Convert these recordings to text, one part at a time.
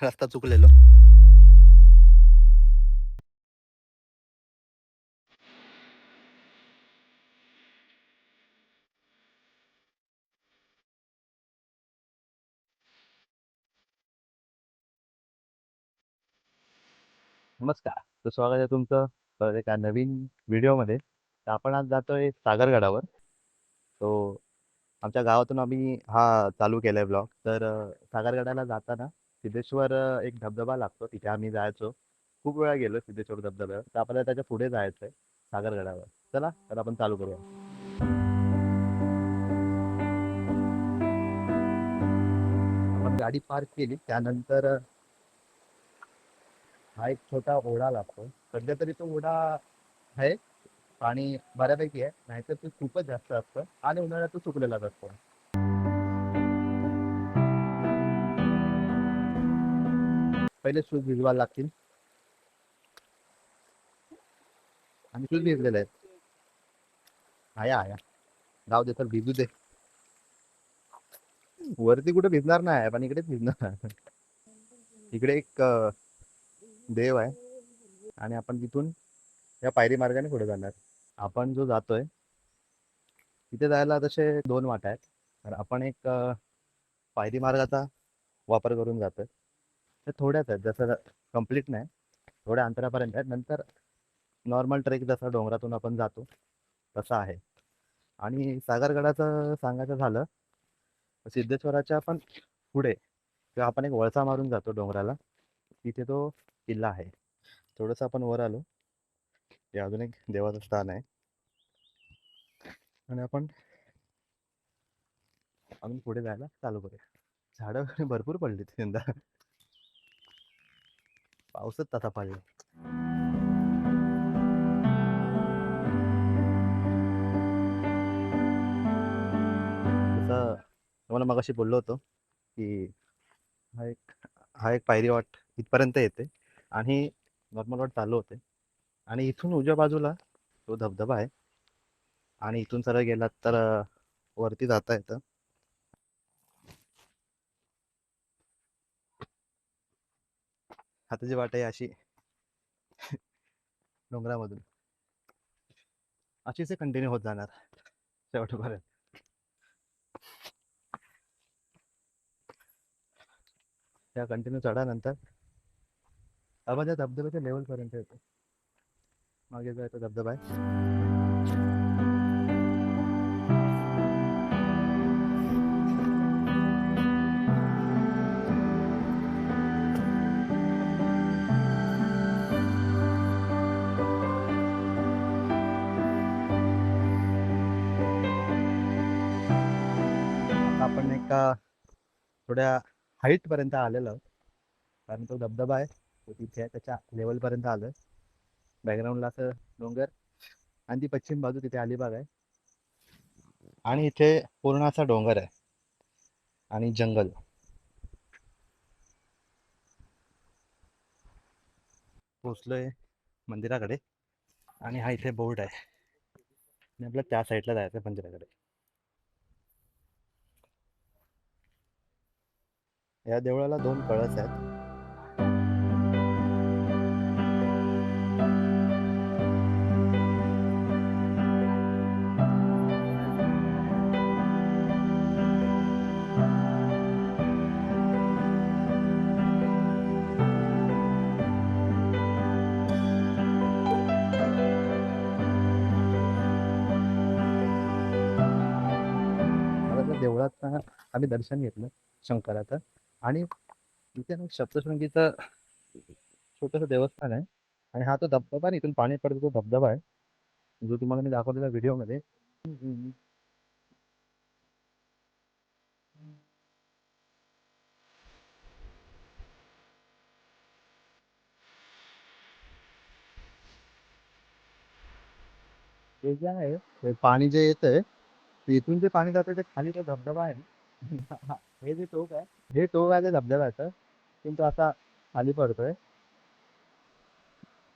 रस्ता चुकलेलो. नमस्कार. तर स्वागत आहे तुमचं एका नवीन व्हिडिओमध्ये. तर आपण आज जातोय सागरगडावर. तो आमच्या गावातून आम्ही हा चालू केलाय ब्लॉग. तर सागरगडाला जाताना सिद्धेश्वर एक धबधबा लागतो. तिथे आम्ही जायचो. खूप वेळा गेलो सिद्धेश्वर धबधब्यावर. तर आपल्याला त्याच्या पुढे जायचंय सागरगडावर. चला तर आपण चालू करूया. आपण गाडी पार्क केली त्यानंतर हा एक छोटा ओढा लागतो. सध्या तरी तो ओढा आहे, पाणी बऱ्यापैकी आहे, नाहीतर ते खूपच जास्त असतं आणि उन्हाळ्यात तो सुकलेलाच असतो. पहिले शूज भिजवायला लागतील आणि शूज भिजलेले आहेत. आया आया जाऊ दे तर भिजू दे. वरती कुठे भिजणार नाही पण इकडेच भिजणार. इकडे एक देव आहे आणि आपण तिथून या पायरी मार्गाने पुढे जाणार. आपण जो जातोय तिथे जायला तसे दोन वाटा आहेत. तर आपण एक पायरी मार्गाचा वापर करून जातोय. ते थोड्याच आहेत, जसं कंप्लीट नाही, थोड्या अंतरापर्यंत आहेत. नंतर नॉर्मल ट्रेक जसा डोंगरातून आपण जातो तसा आहे. आणि सागरगडाचं सांगायचं झालं तर सिद्धेश्वराच्या पण पुढे किंवा आपण एक वळसा मारून जातो डोंगराला, तिथे तो किल्ला आहे. थोडंसं आपण वर आलो, ते अजून एक देवाचं स्थान आहे. आणि आपण अजून पुढे जायला चालू करूया. झाडं वगैरे भरपूर पडली यंदा, पाऊसच तसा पडला. तसं तुम्हाला मगाशी बोललो होतो की हा एक हा एक पायरी वाट इथपर्यंत येते आणि नॉर्मल वाट चालू होते. आणि इथून उजव्या बाजूला तो धबधबा आहे आणि इथून सरळ गेलात तर वरती जाता येतं. हाताची वाट आहे अशी डोंगरामधून अशीच कंटिन्यू होत जाणार शेवटपर्यंत. त्या कंटिन्यू चढानंतर आपण त्या धबधब्याच्या लेवलपर्यंत येतो. मागे जायचा धबधबा आहे. आता आपण एका थोड्या हाईट पर्यंत आलेलो आहोत, कारण तो धबधबा आहे तो तिथे आहे, त्याच्या लेवलपर्यंत आलोय. बॅकग्राऊंडला असं डोंगर आणि ती पश्चिम बाजू तिथे अलिबाग आहे आणि इथे पूर्ण असा डोंगर आहे आणि जंगल. पोचलोय मंदिराकडे आणि हा इथे बोर्ड आहे आणि आपल्या त्या साईडला जायचं मंदिराकडे. या देवळाला दोन कळस आहेत. मला त्या देवळात आम्ही दर्शन घेतलं शंकराचं. आणि इथे ना सप्तशृंगीचं छोटंसं देवस्थान आहे आणि हा तो धबधबा आणि इथून पाणी पडतो तो धबधबा आहे जो तुम्हाला मी दाखवलेला व्हिडिओमध्ये. ते जे आहे ते पाणी जे येतंय ते इथून जे पाणी जातं ते खाली तो धबधबा आहे ना. हे जे टोक आहे, हे टोक आहे ते धबधब्याचं, पण तो असा खाली पडतोय.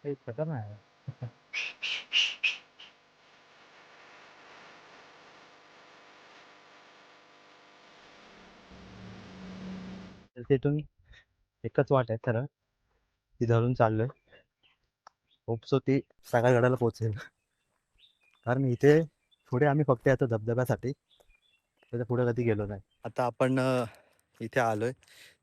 हे खतरनाक आहे. तर तिथून एकच वाट आहे सरळ, ती धरून चाललोय. होपसो ती सागरगडाला पोहोचेल. कारण इथे पुढे आम्ही फक्त येतो धबधब्यासाठी, त्याच्या पुढे कधी गेलो नाही. आता आपण इथे आलोय.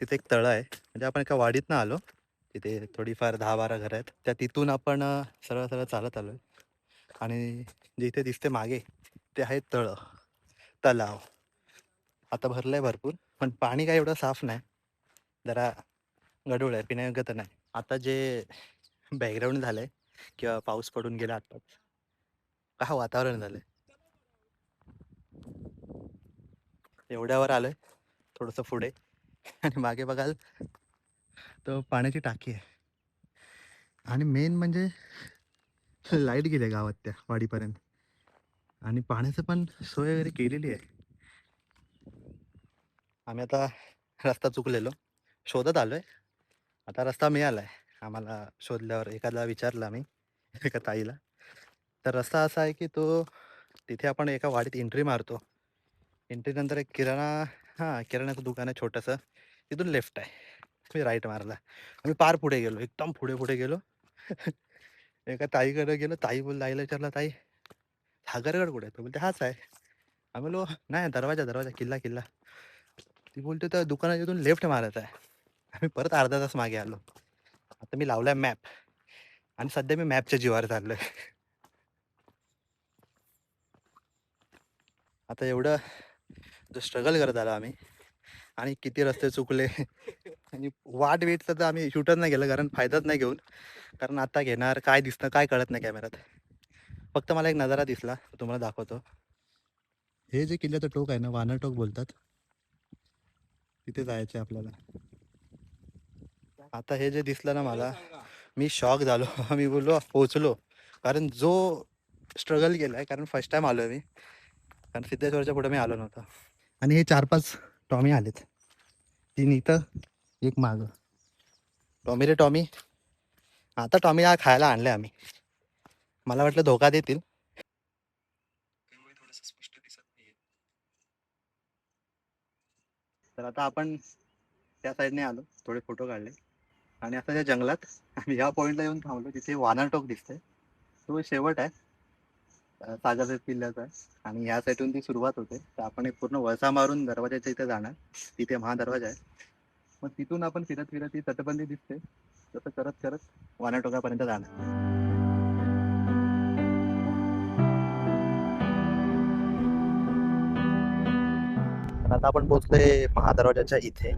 तिथे एक तळं आहे, म्हणजे आपण एका वाडीतनं आलो. तिथे थोडीफार 10-12 घरं आहेत. त्या तिथून आपण सरळ सरळ चालत आलोय. आणि जे इथे दिसते मागे ते आहे तळं, तलाव. आता भरलंय भरपूर, पण पाणी काय एवढं साफ नाही, जरा गढूळ आहे, पिण्यायोग्य तर नाही. आता जे बॅकग्राऊंड झालंय किंवा पाऊस पडून गेला आताच, का वातावरण झालंय. एवढ्यावर आलोय, थोडंसं पुढे, आणि मागे बघाल तर पाण्याची टाकी आहे. आणि मेन म्हणजे लाईट गेली गावात त्या वाडीपर्यंत, आणि पाण्याचं पण सोय वगैरे केलेली आहे. आम्ही आता रस्ता चुकलेलो, शोधत आलोय. आता रस्ता मिळालाय आम्हाला. शोधल्यावर एखादा विचारला मी, एका ताईला, तर रस्ता असा आहे की तो, तिथे आपण एका वाडीत एंट्री मारतो. एंट्री नंतर एक किराण्याचं दुकान आहे छोटंसं, तिथून लेफ्ट आहे. मी राईट मारला. आम्ही पार पुढे गेलो, एकदम पुढे पुढे गेलो. एका ताईकडे गेलो. ताईला विचारलं, ताई सागरगड कुठे आहे? तो बोलते हाच आहे. आम्ही बोललो नाही, दरवाजा दरवाजा, किल्ला किल्ला. ती बोलते त्या दुकानाच्या इथून लेफ्ट मारायचा आहे. आम्ही परत अर्धा तास मागे आलो. आता मी लावलाय मॅप, आणि सध्या मी मॅपच्या जीवावर चाललोय. आता एवढं जो स्ट्रगल करत आलो आम्ही, आणि किती रस्ते चुकले, आणि वाट वेटचं तर आम्ही शूटच नाही केलं, कारण फायदाच नाही घेऊन. कारण आता घेणार काय दिसतं काय कळत नाही कॅमेऱ्यात. फक्त मला एक नजारा दिसला, तुम्हाला दाखवतो. हे जे किल्ल्याचं टोक आहे ना, वानर टोक बोलतात, तिथे जायचं आपल्याला. आता हे जे दिसलं ना मला, मी शॉक झालो. मी बोललो पोचलो, कारण जो स्ट्रगल केला आहे, कारण फर्स्ट टाइम आलो आहे मी, कारण सिद्धेश्वरच्या पुढे मी आलो नव्हतो. आणि हे 4-5 टॉमी आलेत, 3 इथं, एक मागं. टॉमी रे टॉमी. आता टॉमी हा खायला आणले आम्ही, मला वाटलं धोका देतील. थोडंसं स्पष्ट दिसत नाहीये. तर आता आपण त्या साईडने आलो, थोडे फोटो काढले, आणि आता त्या जंगलात आम्ही ह्या पॉईंटला येऊन थांबलो, तिथे वानर टोक दिसतंय. तो शेवट आहे सागर किल्ल्याचा आहे, आणि ह्या साईडून ती सुरुवात होते. तर आपण एक पूर्ण वळसा मारून दरवाजाच्या इथे जाणार. तिथे महादरवाजा आहे. मग तिथून आपण फिरत फिरत ती तटबंदी दिसते, तसं करत करत वानर टोकापर्यंत जाणार. तर आता आपण पोहोचलोय महादरवाजाच्या इथे.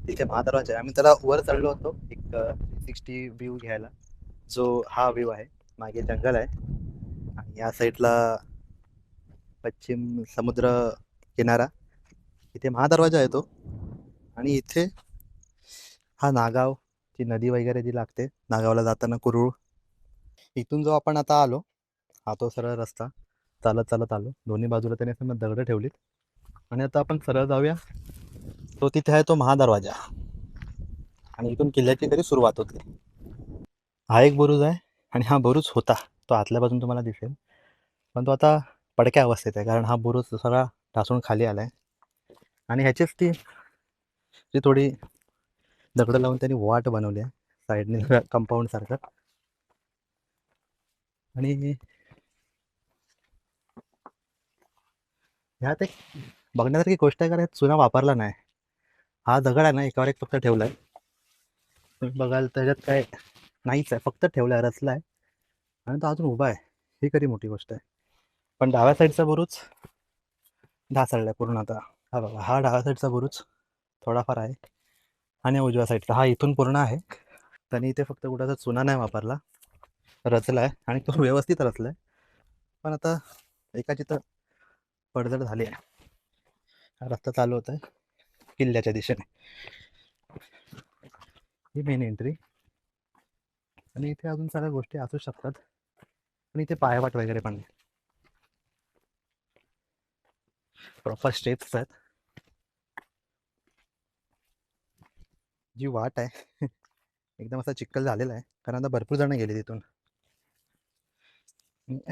तिथे महादरवाजा आहे. आम्ही त्याला वर चढलो होतो एक 360 व्ह्यू घ्यायला. जो हा व्ह्यू आहे, मागे जंगल आहे, आणि या साईडला पश्चिम समुद्र किनारा. इथे महादरवाजा आहे तो, आणि इथे हा नागाव, ची नदी वगैरे जी लागते नागावला जाताना, कुरुळ. इथून जो आपण आता आलो, हा तो सरळ रस्ता चालत चालत आलो. दोन्ही बाजूला त्याने समोर दगडं ठेवलीत, आणि आता आपण सरळ जाऊया. तो तिथे आहे तो महादरवाजा, आणि इथून किल्ल्याची तरी सुरुवात होते. हा एक बुरुज आहे, आणि हा बुरुज होता तो आतल्या बाजून तुम्हाला दिसेल, पण तो आता पडक्या अवस्थेत आहे, कारण हा बुरुज सगळा ढासून खाली आलाय. आणि ह्याचीच ती जी थोडी दगडं लावून त्यांनी वाट बनवली आहे साईडने, कंपाऊंड सारखं. आणि ह्यात एक बघण्यासारखी गोष्ट आहे, कारण ह्यात चुना वापरला नाही. हा दगड आहे ना, एकावर एक फक्त ठेवलाय. तुम्ही बघाल त्याच्यात काय नाहीच आहे, फक्त ठेवलाय, रचलाय, आणि तो अजून उभा आहे. ही खरी मोठी गोष्ट आहे. पण डाव्या साईडचा बुरुज ढासळलाय पूर्ण आता. हा बघा, हा डाव्या साईडचा बुरुज थोडाफार आहे, आणि उजव्या साईडचा हा इथून पूर्ण आहे. त्यांनी इथे फक्त कुठाचा चुना नाही वापरला, रचलाय, आणि तो व्यवस्थित रचलाय. पण आता एकाची तर पडझड झाली आहे. हा रस्ता चालू होत आहे किल्ल्याच्या दिशेने, ही मेन एंट्री. आणि इथे अजून सगळ्या गोष्टी असू शकतात, आणि इथे पायवाट वगैरे पण प्रॉपर स्टेप्स आहेत. जी वाट आहे एकदम असा चिखल झालेला आहे, कारण आता भरपूर जण गेले तिथून.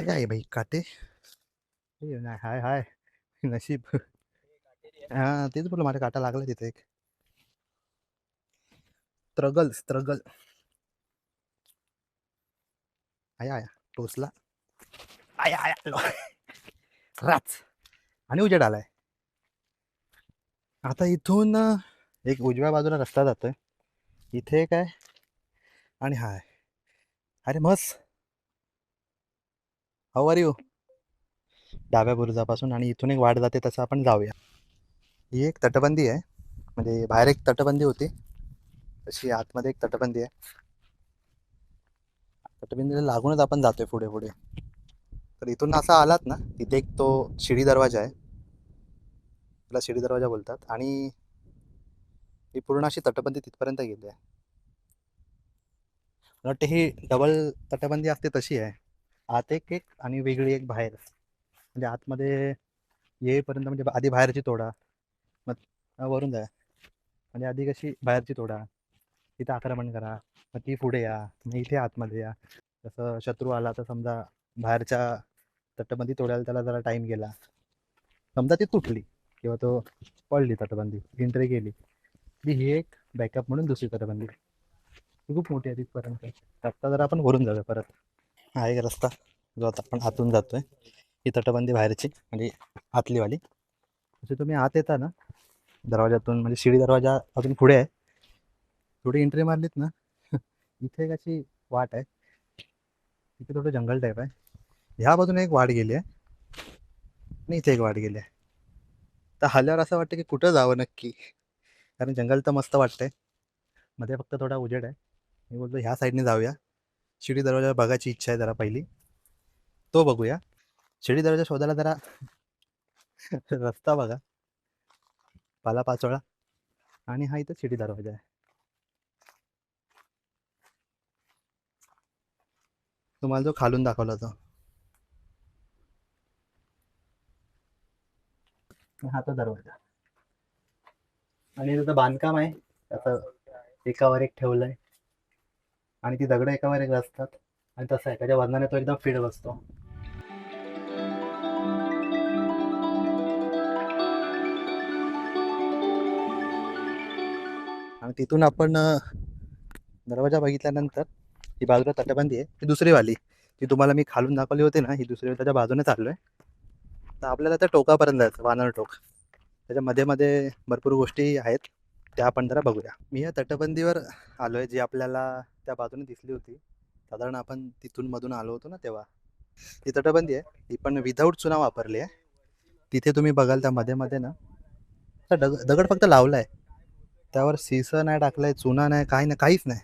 आहे भाई काटे, नाही हाय हाय, नशीब. हा तेच बोललो, माझ्या काटा लागला तिथे एक. Struggle struggle. आया आया टोचला. आया आया राच. आणि उजेड आलाय. आता इथून एक उजव्या बाजूला रस्ता जातोय. इथे काय आणि हाय. अरे मस्त. How are you. डाव्या बुरुजापासून आणि इथून एक वाट जाते तसं आपण जाऊया. ही एक तटबंदी आहे. म्हणजे बाहेर एक तटबंदी होती तशी आतमध्ये एक तटबंदी आहे. तटबंदीला लागूनच आपण जातोय पुढे पुढे. तर इथून असा आलात ना तिथे एक तो शिडी दरवाजा आहे. त्याला शिडी दरवाजा बोलतात आणि ही पूर्ण अशी तटबंदी तिथपर्यंत गेली आहे. मला वाटते ही डबल तटबंदी असते तशी आहे. आत एक एक आणि वेगळी एक बाहेर. म्हणजे आतमध्ये येईपर्यंत म्हणजे आधी बाहेरची तोडा मग वरून जा. म्हणजे आधी कशी बाहेरची तोडा तिथं आक्रमण करा मग ती पुढे या मग इथे आतमध्ये या. तसं शत्रू आला तर समजा बाहेरच्या तटबंदी तोडायला त्याला जरा टाईम गेला. समजा ती तुटली किंवा तो पडली तटबंदी एंट्री गेली की ही एक बॅकअप म्हणून दुसरी तटबंदी. ती खूप मोठी आहे तिथपर्यंत. रस्ता जरा आपण वरून जाऊया परत. हा एक रस्ता जो आता आपण आतून जातोय. ही तटबंदी बाहेरची म्हणजे आतलीवाली. जसे तुम्ही आत येता ना दरवाजातून म्हणजे शिडी दरवाजा अजून पुढे आहे. थोडी एंट्री मारलीत ना इथे एक अशी वाट आहे. इथे थोडं जंगल टाईप आहे. ह्या बाजूने एक वाट गेली आहे आणि इथे एक वाट गेली आहे. तर हल्ल्यावर असं वाटतं की कुठं जावं नक्की. कारण जंगल तर मस्त वाटतंय. मध्ये फक्त थोडा उजेड आहे. मी बोलतो ह्या साईडने जाऊया. शिडी दरवाजा बघायची इच्छा आहे जरा पहिली. तो बघूया. शिडी दरवाजा शोधायला जरा रस्ता बघा. पालापाचोळा आणि हा इथं शिडी दरवाजा आहे. तुम्हाला जो खालून दाखवला होता हा तो दरवाजा. आणि तिथं बांधकाम आहे असं एकावर एक ठेवलंय आणि ती दगड एकावर एक असतात आणि तसं आहे त्याच्या वजनाने तो एकदम फिट बसतो. आणि तिथून आपण दरवाजा बघितल्यानंतर ही बाजूला तटबंदी आहे ही दुसरी वाली ती तुम्हाला मी खालून दाखवली होती ना ही दुसरी त्याच्या बाजूने चाललोय. तर आपल्याला त्या टोकापर्यंत जायचं वानर टोक. त्याच्या मध्ये मध्ये भरपूर गोष्टी आहेत त्या आपण जरा बघूया. मी या तटबंदीवर आलोय जी आपल्याला त्या बाजूने दिसली होती. साधारण आपण तिथून मधून आलो होतो ना तेव्हा. ही तटबंदी आहे ही पण विदाऊट चुना वापरली आहे. तिथे तुम्ही बघाल त्या मध्ये मध्ये ना दगड फक्त लावलाय. त्यावर सीसं नाही टाकलंय चुना नाही काही नाही काहीच नाही.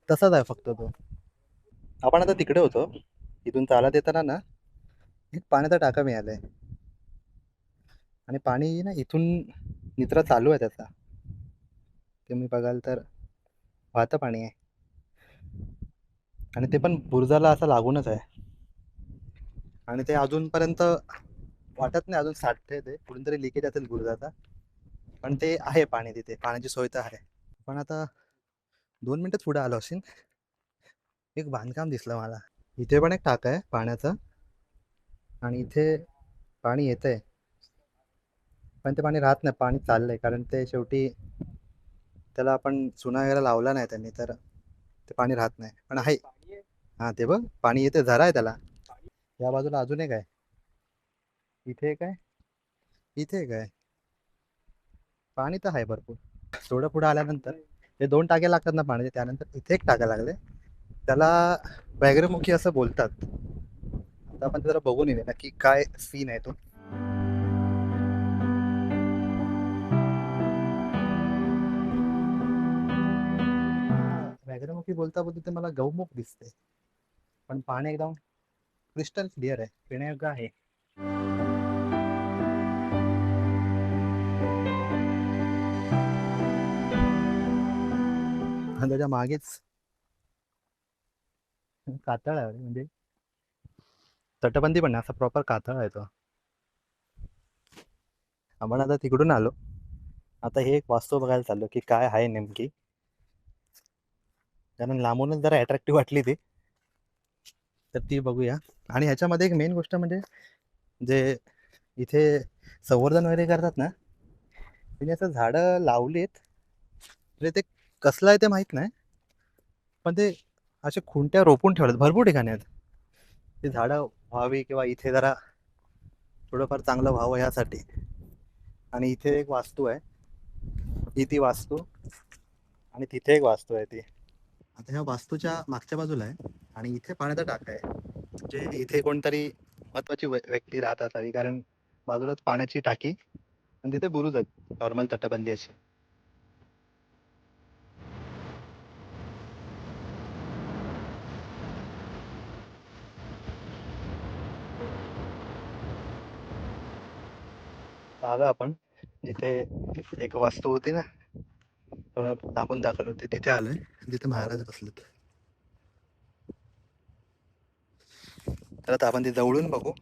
तसाच आहे फक्त तो. आपण आता तिकडे होतो. इथून चालत येताना ना एक पाण्याचा टाका मिळालाय आणि पाणी ना इथून निचरा चालू आहे त्याचा. तुम्ही बघाल तर वाहतं पाणी आहे आणि ते पण बुरुजाला असं लागूनच आहे. आणि ते अजूनपर्यंत वाटत नाही अजून साठते ते कुठून तरी लिकेज असेल बुरुजाचा. पण ते आहे पाणी तिथे पाण्याची सोय तर आहे. पण आता 2 मिनिटात पुढे आलो असेल एक बांधकाम दिसलं मला. इथे पण एक टाका आहे पाण्याचा आणि इथे पाणी येतंय पण ते पाणी राहत नाही. पाणी चाललंय कारण ते शेवटी त्याला आपण चुना वगैरे लावला नाही त्यांनी तर ते पाणी राहत नाही पण आहे. हा ते बघ पाणी येते झरा आहे त्याला. या बाजूला अजून एक आहे. इथे काय इथे काय पाणी तर आहे भरपूर. थोडं पुढे आल्यानंतर हे 2 टाके लागतात ना पाण्याचे त्यानंतर इथे एक टाका लागले. त्याला व्याघ्रमुखी असं बोलतात. आता आपण जरा बघून येऊया नक्की काय सीन आहे तो. व्याघ्रमुखी बोलता बोलता ते मला गौमुख दिसते. पण पाणी एकदम क्रिस्टल क्लिअर आहे पिण्यायोग्य आहे. आणि त्याच्या मागेच कातळ आहे म्हणजे तटबंदी पण नाही असा प्रॉपर कातळ आहे तो. आपण आता तिकडून आलो. आता हे एक वास्तू बघायला चाललो की काय आहे नेमकी. कारण लांबूनच जरा अट्रॅक्टिव्ह वाटली ती तर ती बघूया. आणि ह्याच्यामध्ये एक मेन गोष्ट म्हणजे जे इथे संवर्धन वगैरे करतात ना त्यांनी असं झाडं लावलीत म्हणजे ते कसलं आहे ते माहित नाही, पण ते असे खुंट्या रोपून ठेवल्यात भरपूर ठिकाणी आहेत. ते झाडं व्हावी किंवा इथे जरा थोडंफार चांगलं व्हावं यासाठी. आणि इथे एक वास्तू आहे, ही ती वास्तू, आणि तिथे एक वास्तू आहे ती. आता ह्या वास्तूच्या मागच्या बाजूला आहे आणि इथे पाण्याचा टाका आहे. म्हणजे इथे कोणतरी महत्वाची व्यक्ती राहत असावी, कारण बाजूलाच पाण्याची टाकी आणि तिथे बुरुज आहेत नॉर्मल तटबंदी अशी. आलो आपण जिथे एक वास्तू होती ना, दाखवून दाखवलं होते, तिथे आलोय जिथे महाराज बसलेत. तर आता आपण ते जवळून बघू,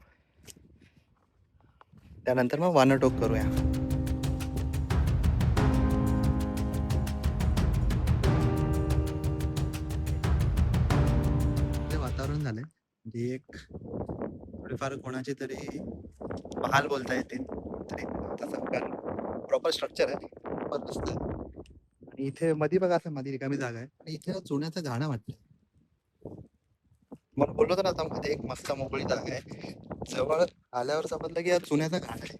त्यानंतर मग वानटोक करूया. ते वातावरण झालंय म्हणजे एक थोडीफार कोणाची तरी महाल बोलता येतील तरी तसं प्रॉपर स्ट्रक्चर आहे, पण मस्त आहे. आणि इथे मध्ये बघा, असं मध्ये रिकामी जागा आहे आणि इथे चुन्याचं गाणं वाटतं. मला बोललो तर आता मध्ये एक मस्त मोकळी जागा आहे, जवळ आल्यावर समजलं की या चुन्याचं गाणं आहे.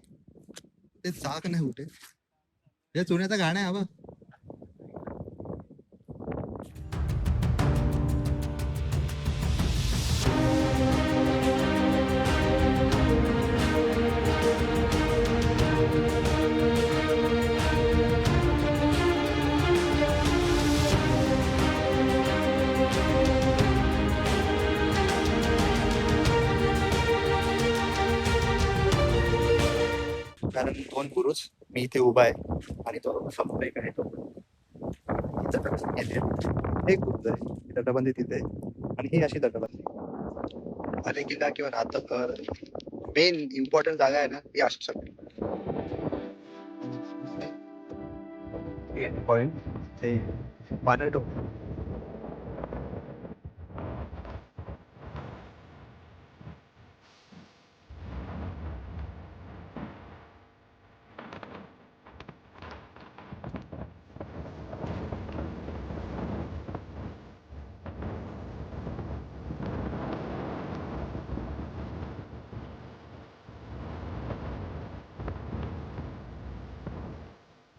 ते चाक नाही कुठे, हे चुन्याचं गाणं आहे. कारण दोन पुरुष, मी इथे उभा आहे आणि तो समोर एक आहे, तो येते एक बुरुज आहे, ही तटबंदी तिथे आहे आणि ही अशी तटबंदी. अरे किल्ला किंवा राहतं मेन इम्पॉर्टंट जागा आहे ना, ही असू शकते. पॉइंट ते वानरटोक.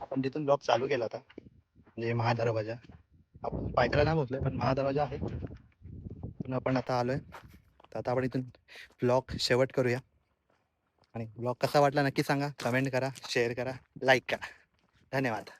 आपण तिथून ब्लॉक चालू केला होता, म्हणजे महादरवाजा. आपण पायथ्याला नाही पोहोचलोय, पण महादरवाजा आहे. पण आपण आता आलोय, तर आता आपण इथून ब्लॉग शेवट करूया. आणि ब्लॉग कसा वाटला नक्की सांगा, कमेंट करा, शेअर करा, लाईक करा. धन्यवाद.